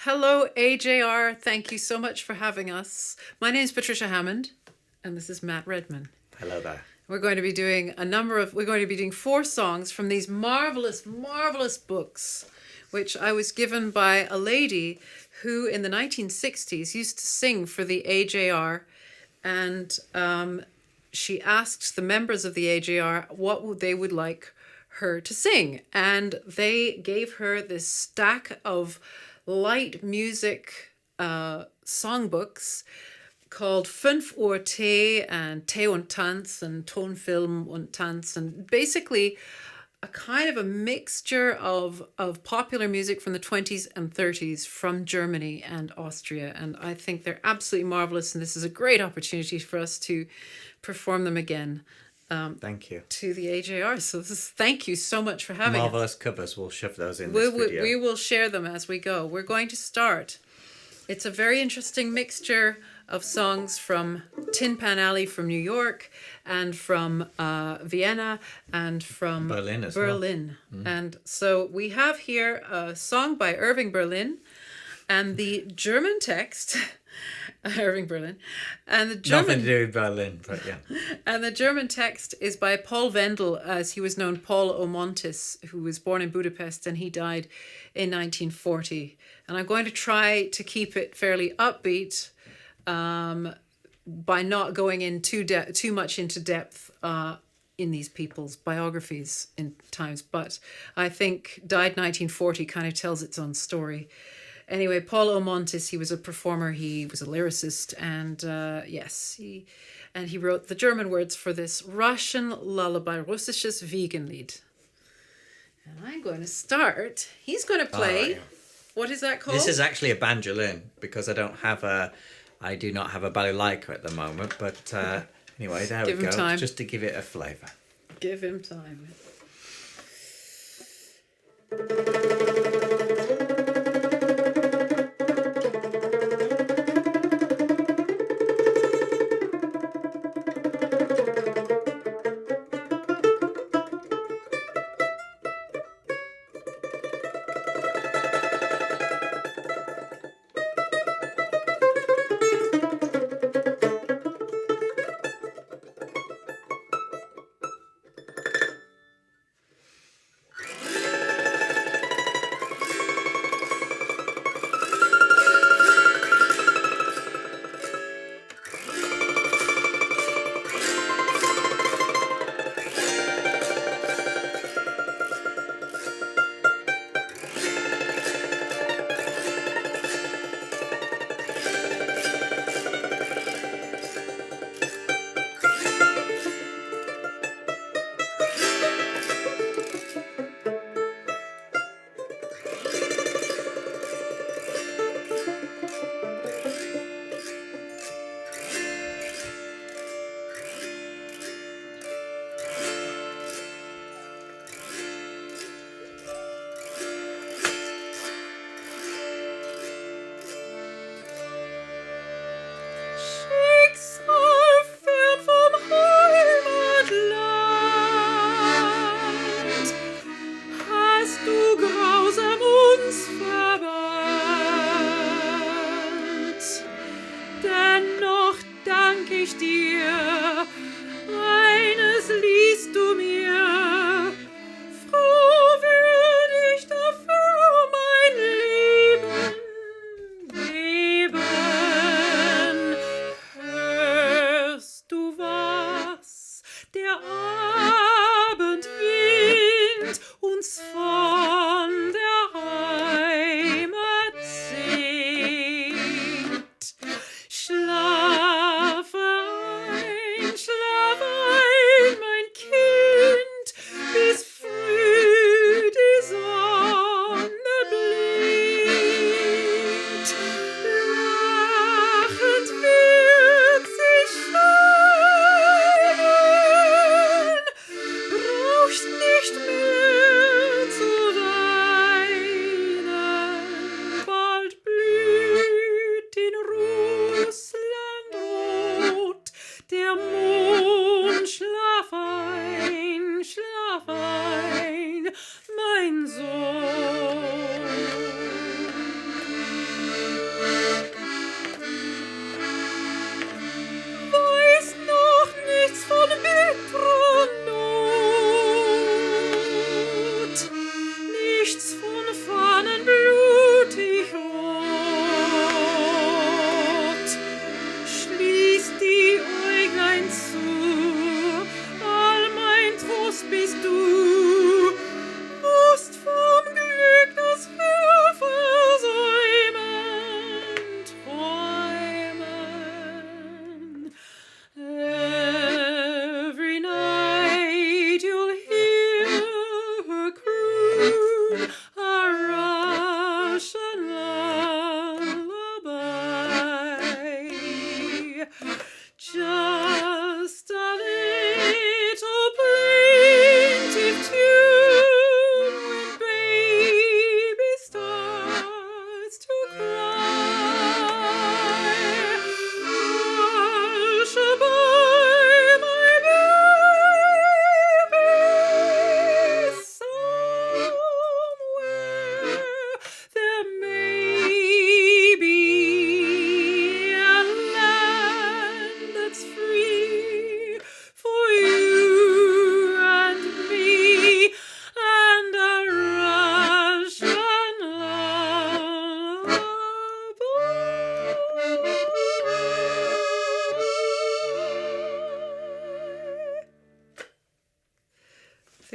Hello, AJR. Thank you so much for having us. My name is Patricia Hammond, and this is Matt Redman. Hello there. We're going to be doing four songs from these marvelous, marvelous books, which I was given by a lady who in the 1960s used to sing for the AJR, and she asked the members of the AJR what they would like her to sing, and they gave her this stack of light music songbooks called 5 Uhr Tee and Tee und Tanz and Tonfilm und Tanz, and basically a kind of a mixture of popular music from the 20s and 30s from Germany and Austria. And I think they're absolutely marvelous, and this is a great opportunity for us to perform them again. Thank you. To the AJR. So thank you so much for having us. Marvelous covers. We'll shove those in this video. We will share them as we go. We're going to start. It's a very interesting mixture of songs from Tin Pan Alley from New York and from Vienna and from Berlin as Berlin. well. And so we have here a song by Irving Berlin, and the German text Irving Berlin, and the German Nothing to do with Berlin, but yeah. and the German text is by Paul Wendel, as he was known, Paul Omontis, who was born in Budapest and he died in 1940. And I'm going to try to keep it fairly upbeat by not going in too much into depth in these people's biographies in times. But I think died 1940 kind of tells its own story. Anyway, Paul Omontis, he was a performer, he was a lyricist, and he wrote the German words for this Russian lullaby, Russisches Wiegenlied. And I'm going to start. He's going to play. What is that called? This is actually a banjolin because I do not have a balalaika at the moment. But anyway, there we go. Time. Just to give it a flavour. Give him time.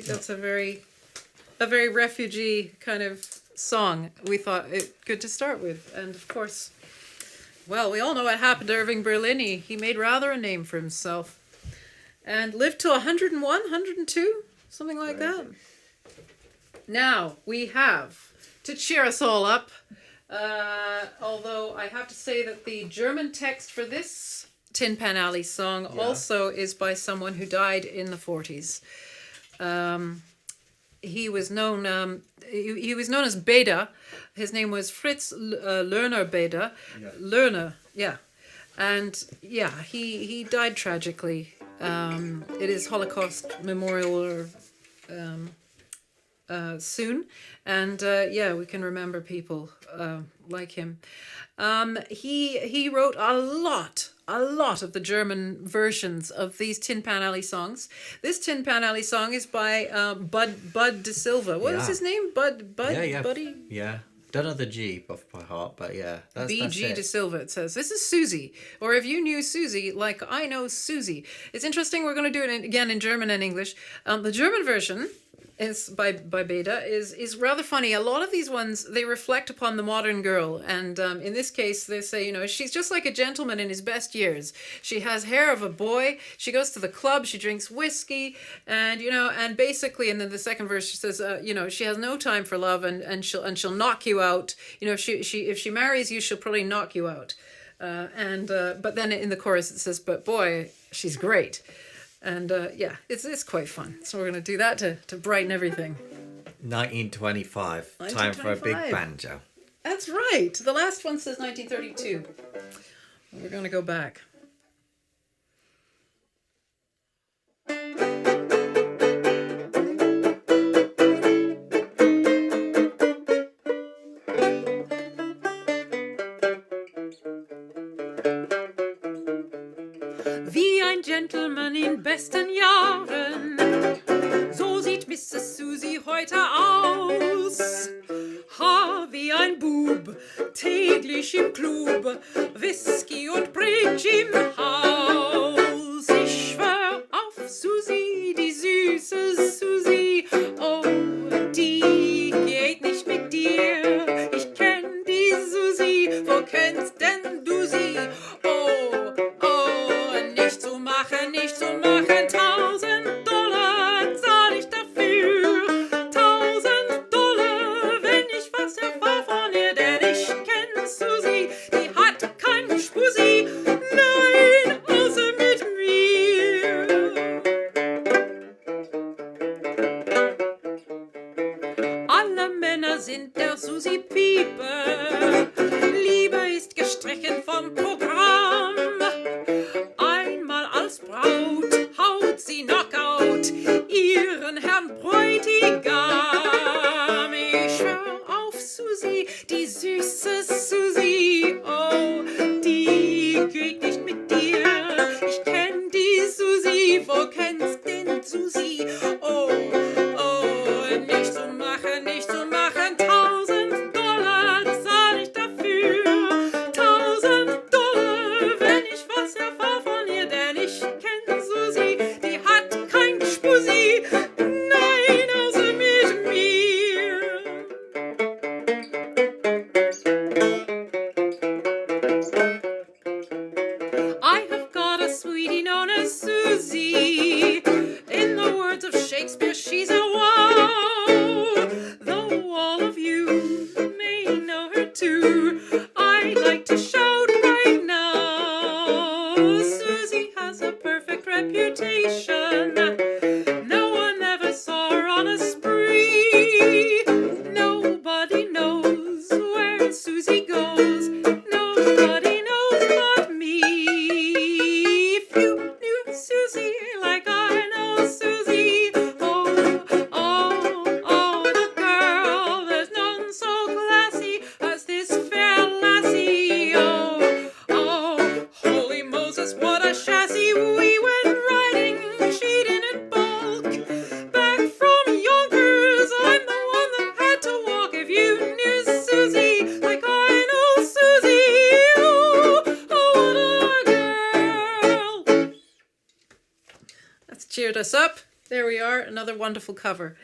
think that's a very refugee kind of song. We thought it good to start with. And of course, well, we all know what happened to Irving Berlin. He made rather a name for himself and lived to 101, 102, something like that. Now we have, to cheer us all up, although I have to say that the German text for this Tin Pan Alley song also is by someone who died in the 40s. He was known. He was known as Beda. His name was Fritz Löhner-Beda. Yeah. Löhner, yeah, and yeah, he died tragically. It is Holocaust Memorial soon, and yeah, we can remember people like him. He wrote a lot of the German versions of these Tin Pan Alley songs. This Tin Pan Alley song is by Bud de Silva. What is his name? Bud? Yeah. Buddy? Yeah. Don't know the G off by heart, but yeah. That's B.G. it. de Silva, it says. This is Susie, or if you knew Susie, like I know Susie. It's interesting, we're going to do it again in German and English. The German version is by Beda is rather funny. A lot of these ones, they reflect upon the modern girl, and in this case they say, you know, she's just like a gentleman in his best years. She has hair of a boy, she goes to the club, she drinks whiskey, and you know, and basically, and then the second verse she says, you know, she has no time for love, and she'll knock you out. You know, if she marries you, she'll probably knock you out. But then in the chorus it says, but boy, she's great. And yeah, it's quite fun. So we're going to do that to brighten everything. 1925. Time for a big banjo. That's right. The last one says 1932. We're going to go back. Wie ein Gentleman in besten Jahren, so sieht Mrs. Susie heute aus. Haar wie ein Bub, täglich im Club, Whisky und Bridge im Haus. Ich schwör auf Susie, die süße Susie, oh, die geht nicht mit dir. Ich kenn die Susie, wo kennst denn du sie? Nicht zu machen, $1000 zahl ich dafür. $1000, wenn ich was erfahr von ihr, denn ich kenn Susie, die hat kein Spusi, nein, außer mit mir. Alle Männer sind der Susie Pieper, Liebe ist gestrichen vom Programm. Einmal als Braut haut sie Knockout ihren Herrn Bräutigam. Ich schwör auf Susie, die süße Susie, oh, die geht nicht mit dir. Ich kenn die Susie, wo kennst denn Susie? Oh, oh, nicht zu machen, $1000 zahl ich dafür. $1000, wenn ich was erfahr von ihr, denn ich kenn Susie, die hat kein Spusi, nein, außer mit mir. I have got a sweetie known as Susie. In the words of Shakespeare, she's a wow. Though all of you may know her too, I'd like to shout right now. Susie has a perfect reputation. No one ever saw her on a spree. Nobody knows where Susie goes. Nobody knows but me. If you knew Susie like I know Susie, oh, oh, oh, the girl, there's none so classy as this fair lassie. Oh, oh, holy Moses, what a chassis. We went riding, she'd in it bulk. Back from Yonkers, I'm the one that had to walk. If you knew Susie like I know Susie, oh, oh, what a girl. That's cheered us up. There we are, another wonderful cover.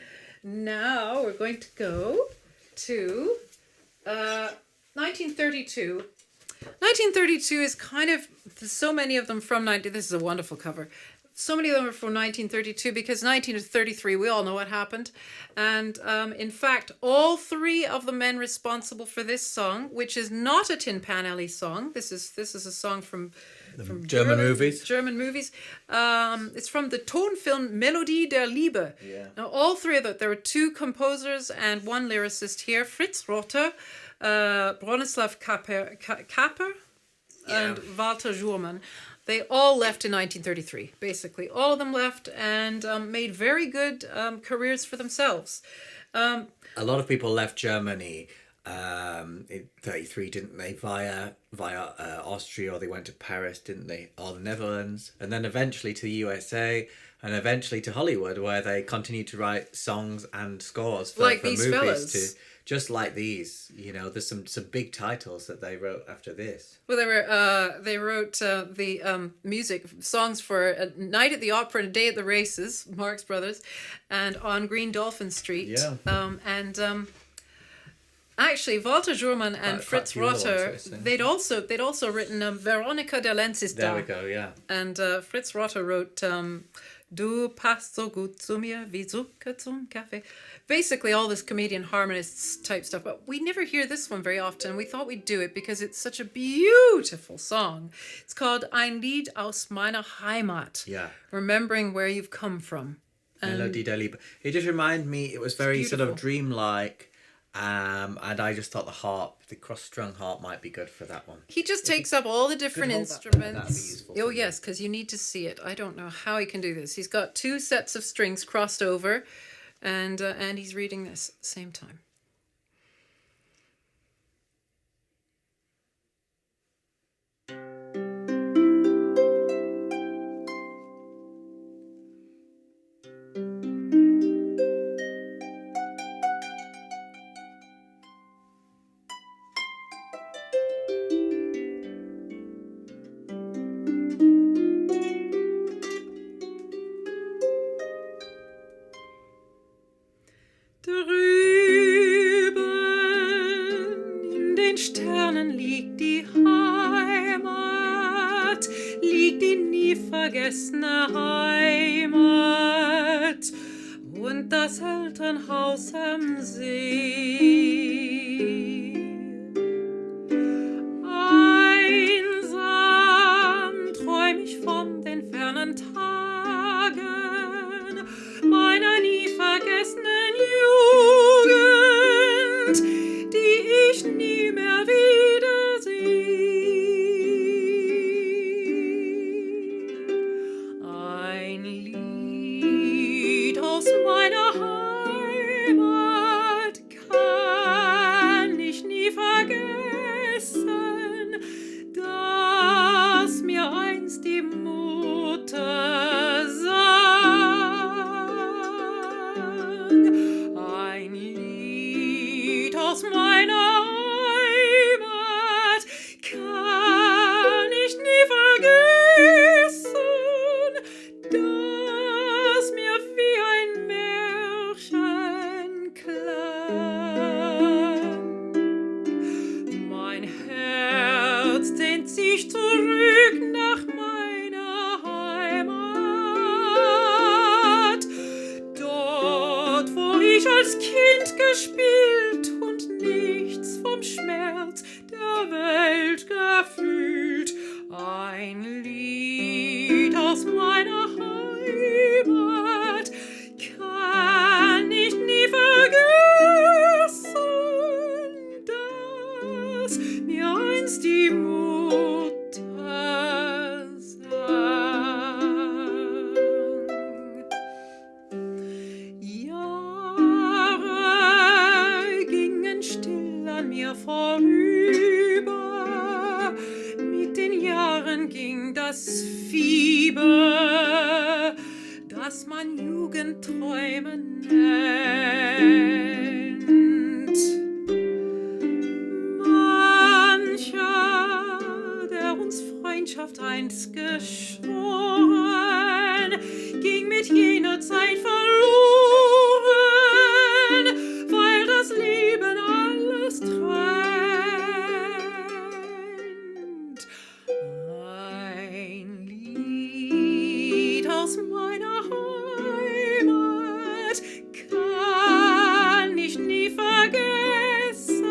Now we're going to go to 1932. 1932 is kind of, there's so many of them from this is a wonderful cover. So many of them are from 1932 because 1933, we all know what happened. And in fact, all three of the men responsible for this song, which is not a Tin Pan Alley song, this is a song from German movies. German movies. It's from the Tonfilm Melodie der Liebe. Yeah. Now, all three of them, there were two composers and one lyricist here, Fritz Rotter, Bronislaw Kaper, and Walter Jurmann. They all left in 1933, basically. All of them left and made very good careers for themselves. A lot of people left Germany in 33, didn't they? Via Austria, or they went to Paris, didn't they? Or the Netherlands. And then eventually to the USA, and eventually to Hollywood, where they continued to write songs and scores for Like for these movies. fellas. Just like these, there's some big titles that they wrote after this. Well, they wrote the music songs for A Night at the Opera and A Day at the Races, Marx Brothers, and On Green Dolphin Street. Yeah. Actually, Walter Jurmann and Quite Fritz few other ones, Rotter, I think. they'd also written Veronica der Lenz ist There da. we go, yeah. And Fritz Rotter wrote Du passt so gut zu mir wie Zucker zum Kaffee. Basically all this comedian harmonists type stuff, but we never hear this one very often. We thought we'd do it because it's such a beautiful song. It's called Ein Lied aus meiner Heimat. Yeah. Remembering where you've come from. Melodie der Liebe. It just reminded me, it was very sort of beautiful. dreamlike, and I just thought the cross-strung harp might be good for that one. He just takes up all the different hold that. instruments. That'd be useful Oh for me. yes, because you need to see it. I don't know how he can do this. He's got two sets of strings crossed over, and he's reading this at the same time. Drüben in den Sternen liegt die Heimat, liegt die nie vergessene Heimat und das Elternhaus am See. Einsam träum ich von den fernen Tagen meiner nie vergessenen Jugend, die ich nie mehr wiedersehe. Ein Lied aus meiner Heimat kann ich nie vergessen, dass mir einst die Mutter sang. Ein Lied aus meiner Heimat kann ich nie vergessen, dass mir wie ein Märchen klang. Mein Herz dehnt sich zurück nach meiner Heimat, dort, wo ich als Kind gespielt und nichts vom Schmerz der Welt gefühlt. Ein Lied aus meiner Heimat kann ich nie vergessen, dass mir einst die Mutter sang. Jahre gingen still an mir vorüber, mit den Jahren ging das Fieber, das man Jugendträumen nennt. Mancher, der uns Freundschaft einst geschworen, ging mit jener Zeit verloren, weil das Leben alles trennt. Ein Lied aus meiner Heimat kann ich nie vergessen,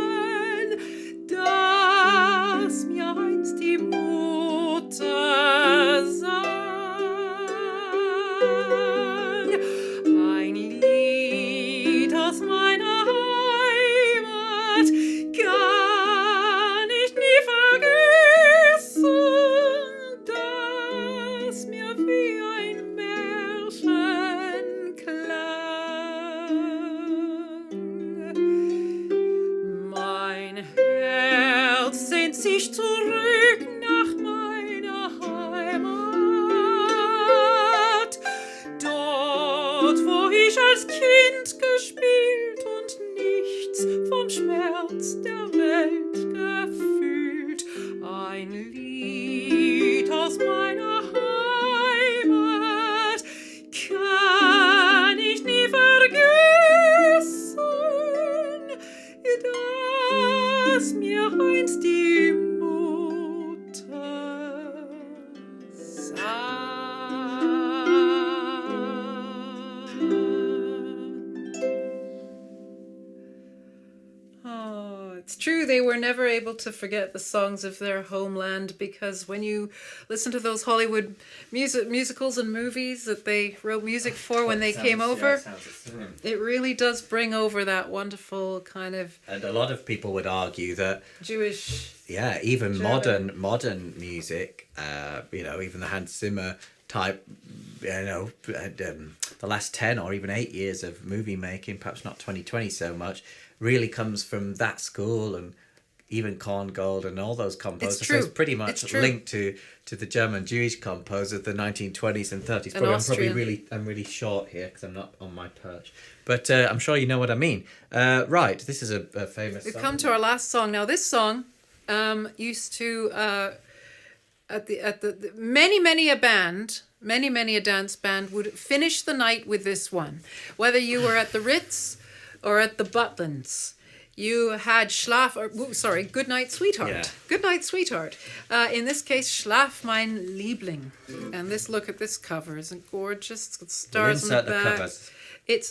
dass mir einst die Mutter sang. Ein Lied aus meiner Heimat kann ich nie vergessen, das mir wie ein Märchen klang. Mein Herz sehnt sich zurück nach meiner Heimat, dort, wo ich als Kind gespielt und nichts vom Schmerz der Welt gefühlt. Ein Lied aus meiner Heimat kann ich nie vergessen, dass mir einst die Mutter sang. Oh, it's true. They were never able to forget the songs of their homeland, because when you listen to those Hollywood musicals and movies that they wrote music for when they came over, it really does bring over that wonderful kind of And a lot of people would argue that, Jewish. yeah, even German. modern music, even the Hans Zimmer type, the last 10 or even 8 years of movie making, perhaps not 2020 so much, really comes from that school, and even Korngold and all those composers. It's true. So it's pretty It's much true. linked to the German Jewish composers of the 1920s and 30s. And Austrian. I'm really short here because I'm not on my perch. But I'm sure you know what I mean. Right, this is a famous We've song. come to our last song now. This song used to at the many a dance band would finish the night with this one. Whether you were at the Ritz or at the Butlins, you had Schlaf, Goodnight, Sweetheart. Yeah. Goodnight, Sweetheart. In this case, Schlaf, mein Liebling. And look at this cover. Isn't it gorgeous? It's got stars on the insert the back. covers.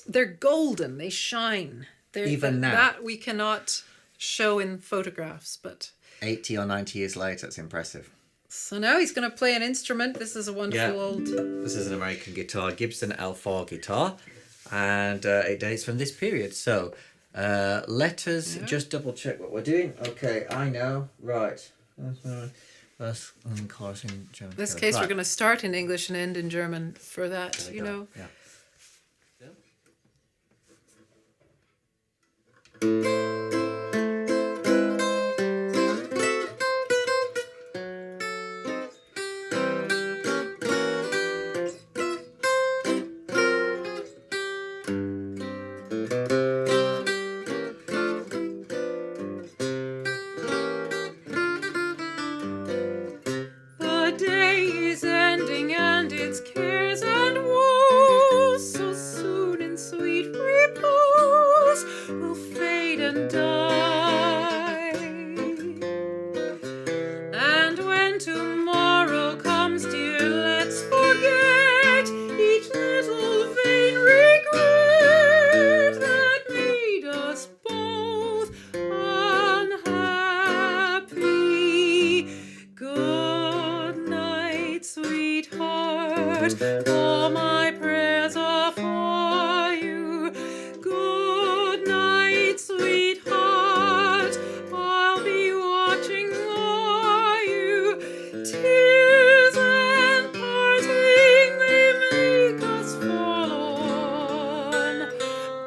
They're golden. They shine. Even now. That we cannot show in photographs, but 80 or 90 years later, it's impressive. so now he's going to play an instrument. This is a wonderful Yeah. old. This is an American guitar, Gibson L4 guitar, and it dates from this period. So let us just double check what we're doing. Okay, I know. Right. That's chorus in German. In this Okay, case, right. we're going to start in English and end in German for that, There we you go. know. Yeah. The day is ending and its cares and woes, so soon in sweet repose, will fade and die. And when tomorrow comes, dear, let's forget each little vain regret that made us both unhappy. Good night, sweetheart. All my prayers are for you. Good night, sweetheart. I'll be watching for you. Tears and parting may make us forlorn,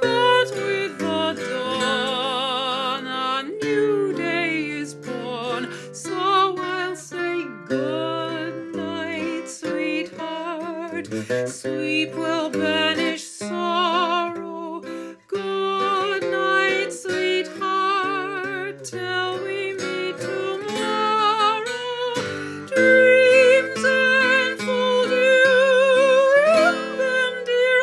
but with the dawn a new day is born. So I'll say good night, sweetheart. Sleep will banish sorrow. Good night, sweetheart. Till we meet tomorrow. Dreams enfold you in them, dear,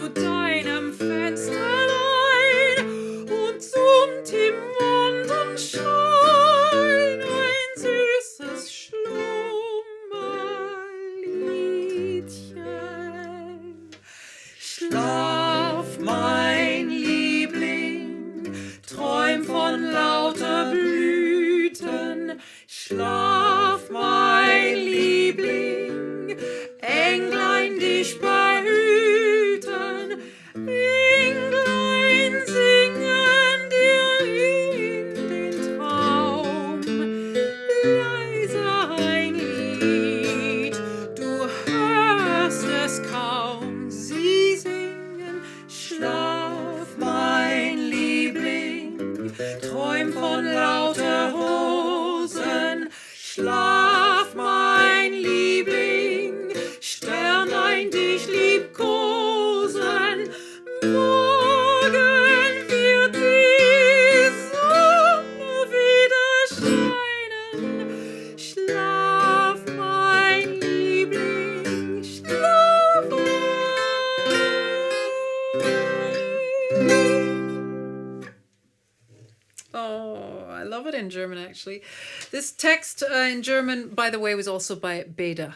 zu deinem Fensterlein und summt im Mondenschein ein süßes Schlummerliedchen. Schlaf, mein Liebling, träum von lauter Blüten. Schlaf, mein Liebling, Englein dich behüten. Englein singen dir in den Traum. Leise ein Lied, du hörst es kaum. Sie singen, schlaf, mein Liebling, träum von lauter Rosen. Schlaf, mein Liebling, Sternlein dich liebkosen. Morgen wird die Sonne wieder scheinen. Schlaf, mein Liebling, schlaf ein. Oh, I love it in German, actually. This text in German, by the way, was also by Beda.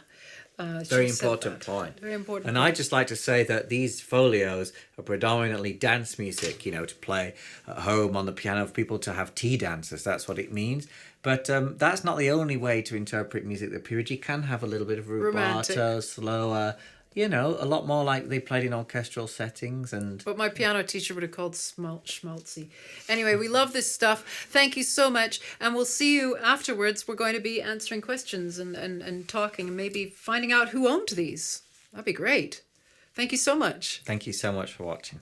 Very important point. Very important. And I just like to say that these folios are predominantly dance music, to play at home on the piano for people to have tea dances. That's what it means. But that's not the only way to interpret music. The period you can have a little bit of rubato, Romantic. slower, a lot more like they played in orchestral settings. And But my piano teacher would have called schmaltzy. Anyway, we love this stuff. Thank you so much. And we'll see you afterwards. We're going to be answering questions and talking and maybe finding out who owned these. That'd be great. Thank you so much. thank you so much for watching.